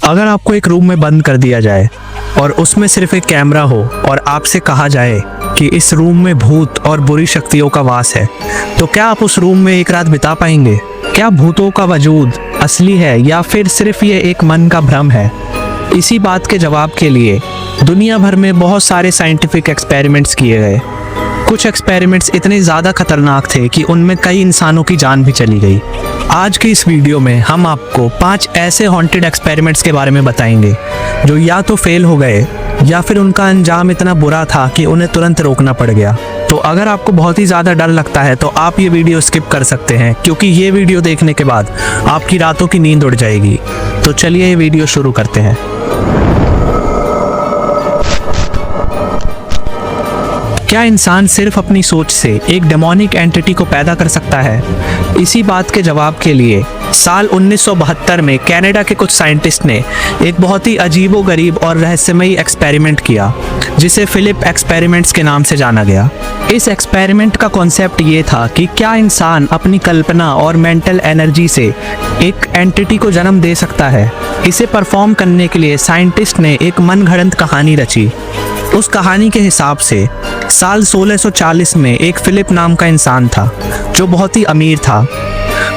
अगर आपको एक रूम में बंद कर दिया जाए और उसमें सिर्फ एक कैमरा हो और आपसे कहा जाए कि इस रूम में भूत और बुरी शक्तियों का वास है, तो क्या आप उस रूम में एक रात बिता पाएंगे? क्या भूतों का वजूद असली है या फिर सिर्फ ये एक मन का भ्रम है? इसी बात के जवाब के लिए दुनिया भर में बहुत सारे साइंटिफिक एक्सपेरिमेंट्स किए गए। कुछ एक्सपेरिमेंट्स इतने ज़्यादा खतरनाक थे कि उनमें कई इंसानों की जान भी चली गई। आज की इस वीडियो में हम आपको 5 ऐसे हॉन्टेड एक्सपेरिमेंट्स के बारे में बताएंगे जो या तो फेल हो गए या फिर उनका अंजाम इतना बुरा था कि उन्हें तुरंत रोकना पड़ गया। तो अगर आपको बहुत ही ज़्यादा डर लगता है तो आप ये वीडियो स्किप कर सकते हैं, क्योंकि ये वीडियो देखने के बाद आपकी रातों की नींद उड़ जाएगी। तो चलिए ये वीडियो शुरू करते हैं। क्या इंसान सिर्फ अपनी सोच से एक डेमोनिक एंटिटी को पैदा कर सकता है? इसी बात के जवाब के लिए साल 1972 में कनाडा के कुछ साइंटिस्ट ने एक बहुत ही अजीबोगरीब और रहस्यमयी एक्सपेरिमेंट किया, जिसे फिलिप एक्सपेरिमेंट्स के नाम से जाना गया। इस एक्सपेरिमेंट का कॉन्सेप्ट ये था कि क्या इंसान अपनी कल्पना और मेंटल एनर्जी से एक एंटिटी को जन्म दे सकता है। इसे परफॉर्म करने के लिए साइंटिस्ट ने एक मनगढ़ंत कहानी रची। उस कहानी के हिसाब से साल 1640 में एक फिलिप नाम का इंसान था जो बहुत ही अमीर था।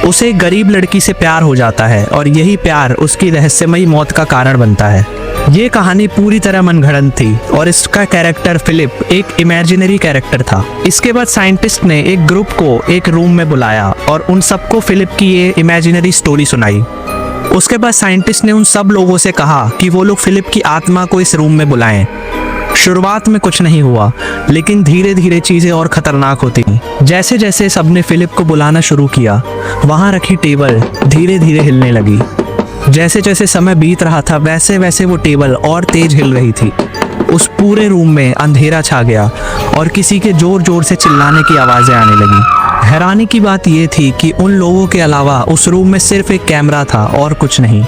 उसे एक गरीब लड़की से प्यार हो जाता है और यही प्यार उसकी रहस्यमयी मौत का कारण बनता है। ये कहानी पूरी तरह मनगढ़ंत थी और इसका कैरेक्टर फिलिप एक इमेजिनरी कैरेक्टर था। इसके बाद साइंटिस्ट ने एक ग्रुप को एक रूम में बुलाया और उन सबको फिलिप की ये इमेजिनरी स्टोरी सुनाई। उसके बाद साइंटिस्ट ने उन सब लोगों से कहा कि वो लोग फिलिप की आत्मा को इस रूम में बुलाएं। शुरुआत में कुछ नहीं हुआ, लेकिन धीरे धीरे चीज़ें और ख़तरनाक होती गईं। जैसे जैसे सबने फिलिप को बुलाना शुरू किया, वहाँ रखी टेबल धीरे धीरे हिलने लगी। जैसे जैसे समय बीत रहा था वैसे वैसे वो टेबल और तेज हिल रही थी। उस पूरे रूम में अंधेरा छा गया और किसी के ज़ोर ज़ोर से चिल्लाने की आवाज़ें आने लगी। हैरानी की बात ये थी कि उन लोगों के अलावा उस रूम में सिर्फ एक कैमरा था और कुछ नहीं।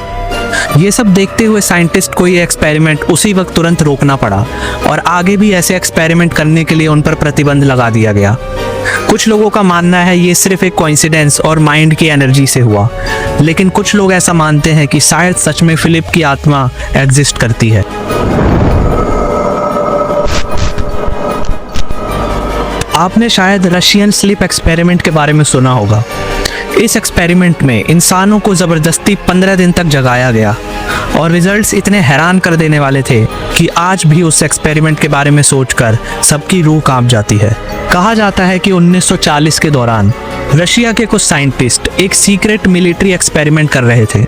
ये सब देखते हुए साइंटिस्ट को ये एक्सपेरिमेंट उसी वक्त तुरंत रोकना पड़ा और आगे भी ऐसे एक्सपेरिमेंट करने के लिए उन पर प्रतिबंध लगा दिया गया। कुछ लोगों का मानना है ये सिर्फ एक कोइंसिडेंस और माइंड की एनर्जी से हुआ, लेकिन कुछ लोग ऐसा मानते हैं कि शायद सच में फिलिप की आत्मा एग्जिस्ट करती है। आपने शायद रशियन स्लीप एक्सपेरिमेंट के बारे में सुना होगा। इस एक्सपेरिमेंट में इंसानों को ज़बरदस्ती 15 दिन तक जगाया गया और रिजल्ट्स इतने हैरान कर देने वाले थे कि आज भी उस एक्सपेरिमेंट के बारे में सोचकर सबकी रूह कांप जाती है। कहा जाता है कि 1940 के दौरान रशिया के कुछ साइंटिस्ट एक सीक्रेट मिलिट्री एक्सपेरिमेंट कर रहे थे।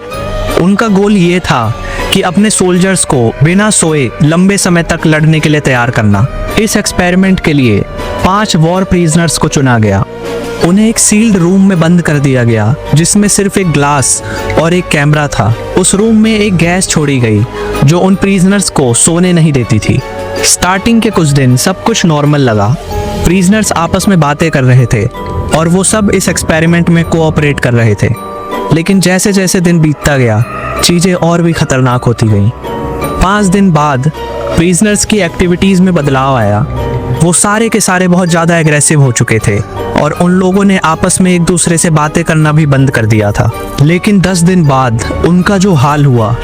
उनका गोल ये था कि अपने सोल्जर्स को बिना सोए लंबे समय तक लड़ने के लिए तैयार करना। इस एक्सपेरिमेंट के लिए 5 वॉर प्रिजनर्स को चुना गया। उन्हें एक सील्ड रूम में बंद कर दिया गया जिसमें सिर्फ एक ग्लास और एक कैमरा था। उस रूम में एक गैस छोड़ी गई जो उन प्रिजनर्स को सोने नहीं देती थी। स्टार्टिंग के कुछ दिन सब कुछ नॉर्मल लगा। प्रिजनर्स आपस में बातें कर रहे थे और वो सब इस एक्सपेरिमेंट में कोऑपरेट कर रहे थे। लेकिन जैसे जैसे दिन बीतता गया चीज़ें और भी खतरनाक होती गईं। 5 दिन बाद प्रिजनर्स की एक्टिविटीज़ में बदलाव आया। वो सारे के सारे बहुत ज़्यादा एग्रेसिव हो चुके थे और उन लोगों ने आपस में एक दूसरे से बातें करना भी बंद कर दिया था। लेकिन 10 दिन बाद उनका जो हाल हुआ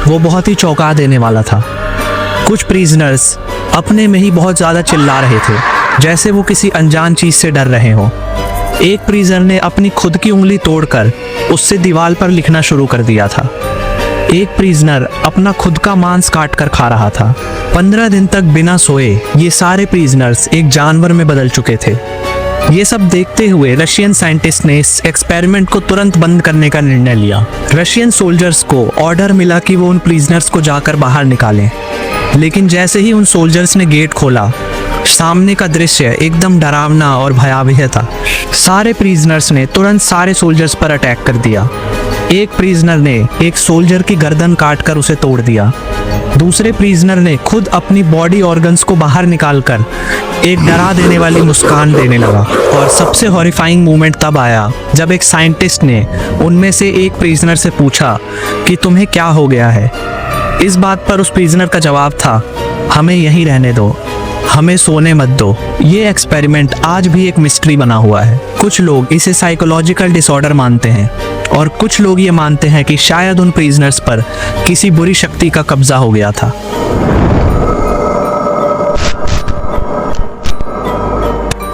वो बहुत ही चौंका देने वाला था। कुछ प्रिजनर्स अपने में ही बहुत ज़्यादा चिल्ला रहे थे, जैसे वो किसी अनजान चीज़ से डर रहे हों। एक प्रिजनर ने अपनी खुद की उंगली तोड़कर उससे दीवार पर लिखना शुरू कर दिया था। एक प्रिजनर अपना खुद का मांस काट कर खा रहा था। 15 दिन तक बिना सोए ये सारे प्रिजनर्स एक जानवर में बदल चुके थे। ये सब देखते हुए रशियन साइंटिस्ट ने इस एक्सपेरिमेंट को तुरंत बंद करने का निर्णय लिया। रशियन सोल्जर्स को ऑर्डर मिला कि वो उन प्रिजनर्स को जाकर बाहर निकालें, लेकिन जैसे ही उन सोल्जर्स ने गेट खोला सामने का दृश्य एकदम डरावना और भयावह था। सारे प्रिजनर्स ने तुरंत सारे सोल्जर्स पर अटैक कर दिया। एक प्रिजनर ने एक सोल्जर की गर्दन काटकर उसे तोड़ दिया। दूसरे प्रिजनर ने खुद अपनी बॉडी ऑर्गन्स को बाहर निकालकर एक डरा देने वाली मुस्कान देने लगा। और सबसे हॉरिफाइंग मोमेंट तब आया जब एक साइंटिस्ट ने उनमें से एक प्रिजनर से पूछा कि तुम्हें क्या हो गया है। इस बात पर उस प्रिजनर का जवाब था, हमें यहीं रहने दो, हमें सोने मत दो। ये एक्सपेरिमेंट आज भी एक मिस्ट्री बना हुआ है। कुछ लोग इसे साइकोलॉजिकल डिसऑर्डर मानते हैं और कुछ लोग ये मानते हैं कि शायद उन प्रिजनर्स पर किसी बुरी शक्ति का कब्जा हो गया था।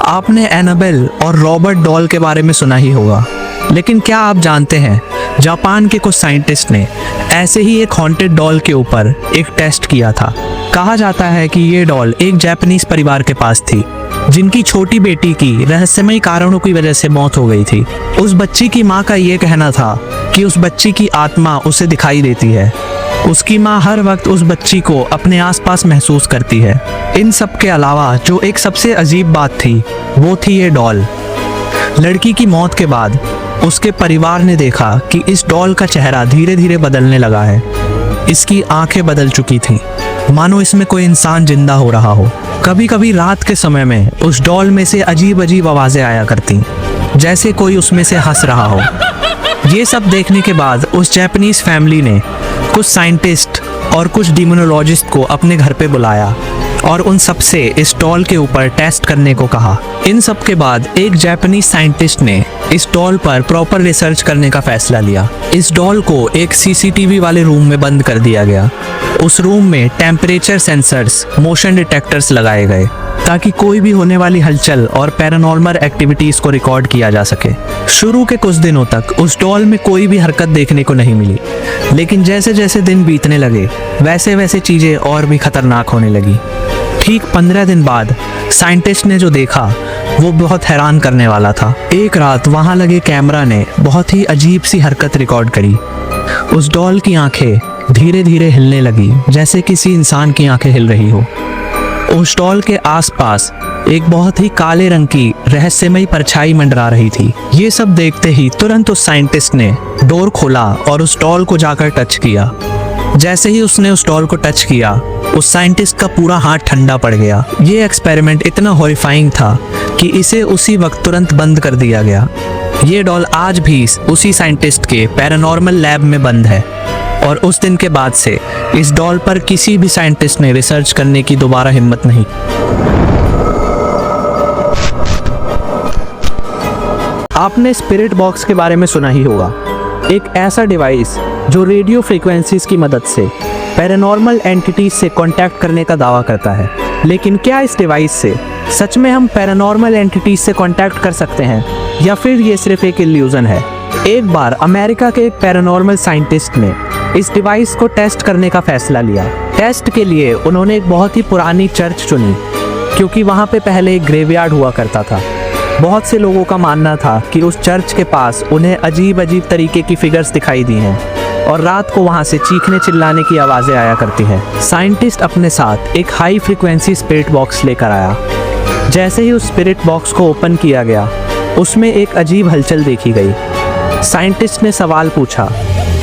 आपने एनाबेल और रॉबर्ट डॉल के बारे में सुना ही होगा, लेकिन क्या आप जानते हैं जापान के कुछ साइंटिस्ट ने ऐसे ही एक हॉन्टेड डॉल के ऊपर एक टेस्ट किया था। कहा जाता है कि ये डॉल एक जापानीज परिवार के पास थी जिनकी छोटी बेटी की रहस्यमयी कारणों की वजह से मौत हो गई थी। उस बच्ची की माँ का ये कहना था कि उस बच्ची की आत्मा उसे दिखाई देती है। उसकी माँ हर वक्त उस बच्ची को अपने आसपास महसूस करती है। इन सब के अलावा जो एक सबसे अजीब बात थी वो थी ये डॉल। लड़की की मौत के बाद उसके परिवार ने देखा कि इस डॉल का चेहरा धीरे धीरे बदलने लगा है। इसकी आंखें बदल चुकी थीं, मानो इसमें कोई इंसान जिंदा हो रहा हो। कभी कभी रात के समय में उस डॉल में से अजीब अजीब आवाजें आया करती, जैसे कोई उसमें से हंस रहा हो। ये सब देखने के बाद उस जापानीज फैमिली ने कुछ साइंटिस्ट और कुछ डिमोनोलॉजिस्ट को अपने घर पे बुलाया और उन सब से इस डॉल के ऊपर टेस्ट करने को कहा। इन सब के बाद एक जापानीज साइंटिस्ट ने इस डॉल पर प्रॉपर रिसर्च करने का फैसला लिया। इस डॉल को एक सीसीटीवी वाले रूम में बंद कर दिया गया। उस रूम में टेम्परेचर सेंसर्स, मोशन डिटेक्टर्स लगाए गए ताकि कोई भी होने वाली हलचल और पैरानॉर्मल एक्टिविटीज को रिकॉर्ड किया जा सके। शुरू के कुछ दिनों तक उस डॉल में कोई भी हरकत देखने को नहीं मिली, लेकिन जैसे जैसे दिन बीतने लगे वैसे वैसे चीजें और भी खतरनाक होने लगी। ठीक 15 दिन बाद साइंटिस्ट ने जो देखा वो बहुत हैरान करने वाला था। एक रात वहां लगे कैमरा ने बहुत ही अजीब सी हरकत रिकॉर्ड करी। उस डॉल की आंखें धीरे धीरे हिलने लगी, जैसे किसी इंसान की आंखें हिल रही हो। उस डॉल के आसपास एक बहुत ही काले रंग की रहस्यमयी परछाई मंडरा रही थी। ये सब देखते ही तुरंत उस साइंटिस्ट ने डोर खोला और उस डॉल को जाकर टच किया। जैसे ही उसने उस डॉल को टच किया, उस साइंटिस्ट का पूरा हाथ ठंडा पड़ गया। ये एक्सपेरिमेंट इतना हॉरिफाइंग था कि इसे उसी वक्त तुरंत बंद कर दिया गया। ये डॉल आज भी उसी साइंटिस्ट के पैरानॉर्मल लैब में बंद है और उस दिन के बाद से इस डॉल पर किसी भी साइंटिस्ट ने रिसर्च करने की दोबारा हिम्मत नहीं। आपने स्पिरिट बॉक्स के बारे में सुना ही होगा, एक ऐसा डिवाइस जो रेडियो फ्रीक्वेंसीज की मदद से पैरानॉर्मल एंटिटीज से कांटेक्ट करने का दावा करता है। लेकिन क्या इस डिवाइस से सच में हम पैरानॉर्मल एंटिटीज से कांटेक्ट कर सकते हैं या फिर ये सिर्फ एक इल्यूजन है? एक बार अमेरिका के एक पैरानॉर्मल साइंटिस्ट ने इस डिवाइस को टेस्ट करने का फैसला लिया। टेस्ट के लिए उन्होंने एक बहुत ही पुरानी चर्च चुनी, क्योंकि वहाँ पे पहले एक ग्रेवयार्ड हुआ करता था। बहुत से लोगों का मानना था कि उस चर्च के पास उन्हें अजीब अजीब तरीके की फिगर्स दिखाई दी हैं और रात को वहाँ से चीखने चिल्लाने की आवाज़ें आया करती हैं। साइंटिस्ट अपने साथ एक हाई फ्रीक्वेंसी स्पिरिट बॉक्स लेकर आया। जैसे ही उस स्पिरिट बॉक्स को ओपन किया गया, उसमें एक अजीब हलचल देखी गई। साइंटिस्ट ने सवाल पूछा,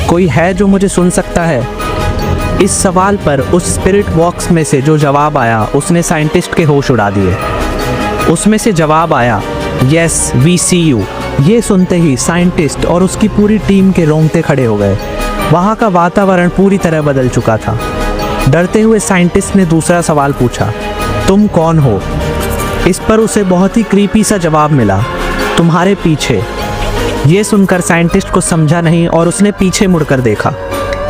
कोई है जो मुझे सुन सकता है? इस सवाल पर उस स्पिरिट बॉक्स में से जो जवाब आया उसने साइंटिस्ट के होश उड़ा दिए। उसमें से जवाब आया, यस वी सी यू। ये सुनते ही साइंटिस्ट और उसकी पूरी टीम के रोंगटे खड़े हो गए। वहाँ का वातावरण पूरी तरह बदल चुका था। डरते हुए साइंटिस्ट ने दूसरा सवाल पूछा, तुम कौन हो? इस पर उसे बहुत ही क्रीपी सा जवाब मिला, तुम्हारे पीछे। ये सुनकर साइंटिस्ट को समझा नहीं और उसने पीछे मुड़कर देखा।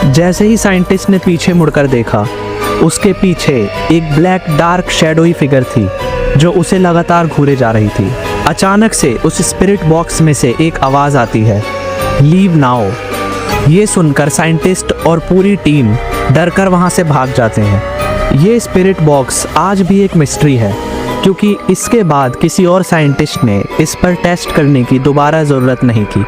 जैसे ही साइंटिस्ट ने पीछे मुड़कर देखा, उसके पीछे एक ब्लैक डार्क शैडोई फिगर थी जो उसे लगातार घूरे जा रही थी। अचानक से उस स्पिरिट बॉक्स में से एक आवाज़ आती है, लीव नाउ। ये सुनकर साइंटिस्ट और पूरी टीम डरकर वहाँ से भाग जाते हैं। ये स्पिरिट बॉक्स आज भी एक मिस्ट्री है, क्योंकि इसके बाद किसी और साइंटिस्ट ने इस पर टेस्ट करने की दोबारा ज़रूरत नहीं की।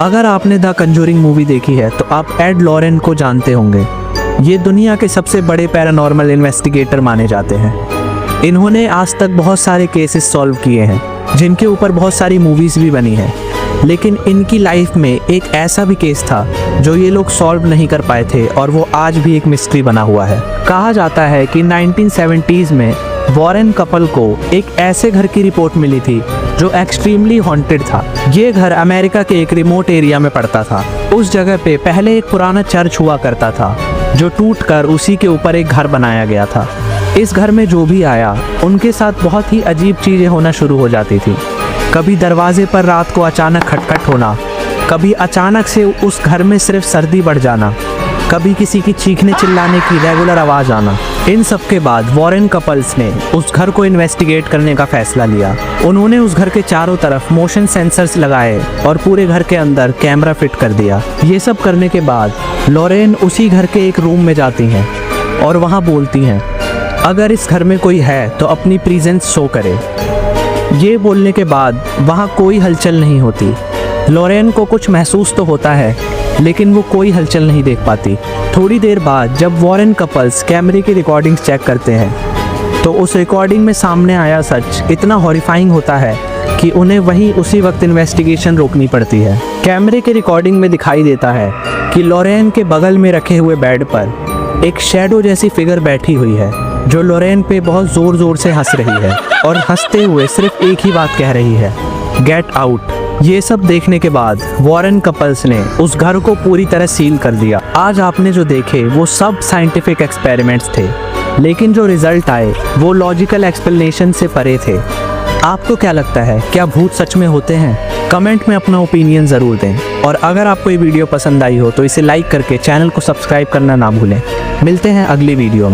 अगर आपने द कंजूरिंग मूवी देखी है तो आप एड लॉरेन को जानते होंगे। ये दुनिया के सबसे बड़े पैरानॉर्मल इन्वेस्टिगेटर माने जाते हैं। इन्होंने आज तक बहुत सारे केसेस सॉल्व किए हैं, जिनके ऊपर बहुत सारी मूवीज़ भी बनी हैं। लेकिन इनकी लाइफ में एक ऐसा भी केस था जो ये लोग सॉल्व नहीं कर पाए थे और वो आज भी एक मिस्ट्री बना हुआ है। कहा जाता है कि 1970s में वॉरेन कपल को एक ऐसे घर की रिपोर्ट मिली थी जो एक्सट्रीमली हॉन्टेड था। ये घर अमेरिका के एक रिमोट एरिया में पड़ता था। उस जगह पे पहले एक पुराना चर्च हुआ करता था जो टूटकर उसी के ऊपर एक घर बनाया गया था। इस घर में जो भी आया उनके साथ बहुत ही अजीब चीज़ें होना शुरू हो जाती थी। कभी दरवाजे पर रात को अचानक खटखट होना, कभी अचानक से उस घर में सिर्फ सर्दी बढ़ जाना, कभी किसी की चीखने चिल्लाने की रेगुलर आवाज़ आना। इन सब के बाद वॉरेन कपल्स ने उस घर को इन्वेस्टिगेट करने का फैसला लिया। उन्होंने उस घर के चारों तरफ मोशन सेंसर्स लगाए और पूरे घर के अंदर कैमरा फिट कर दिया। ये सब करने के बाद लॉरेन उसी घर के एक रूम में जाती हैं और वहाँ बोलती हैं, अगर इस घर में कोई है तो अपनी प्रेजेंस शो करे। ये बोलने के बाद वहाँ कोई हलचल नहीं होती। लॉरेन को कुछ महसूस तो होता है लेकिन वो कोई हलचल नहीं देख पाती। थोड़ी देर बाद जब वॉरेन कपल्स कैमरे की रिकॉर्डिंग्स चेक करते हैं तो उस रिकॉर्डिंग में सामने आया सच इतना हॉरिफाइंग होता है कि उन्हें वहीं उसी वक्त इन्वेस्टिगेशन रोकनी पड़ती है। कैमरे के रिकॉर्डिंग में दिखाई देता है कि लॉरेन के बगल में रखे हुए बेड पर एक शैडो जैसी फिगर बैठी हुई है जो लॉरेन पे बहुत ज़ोर ज़ोर से हंस रही है और हंसते हुए सिर्फ एक ही बात कह रही है, गेट आउट। ये सब देखने के बाद वॉरेन कपल्स ने उस घर को पूरी तरह सील कर दिया। आज आपने जो देखे वो सब साइंटिफिक एक्सपेरिमेंट्स थे, लेकिन जो रिजल्ट आए वो लॉजिकल एक्सप्लेनेशन से परे थे। आपको क्या लगता है, क्या भूत सच में होते हैं? कमेंट में अपना ओपिनियन ज़रूर दें और अगर आपको ये वीडियो पसंद आई हो तो इसे लाइक करके चैनल को सब्सक्राइब करना ना भूलें। मिलते हैं अगली वीडियो में।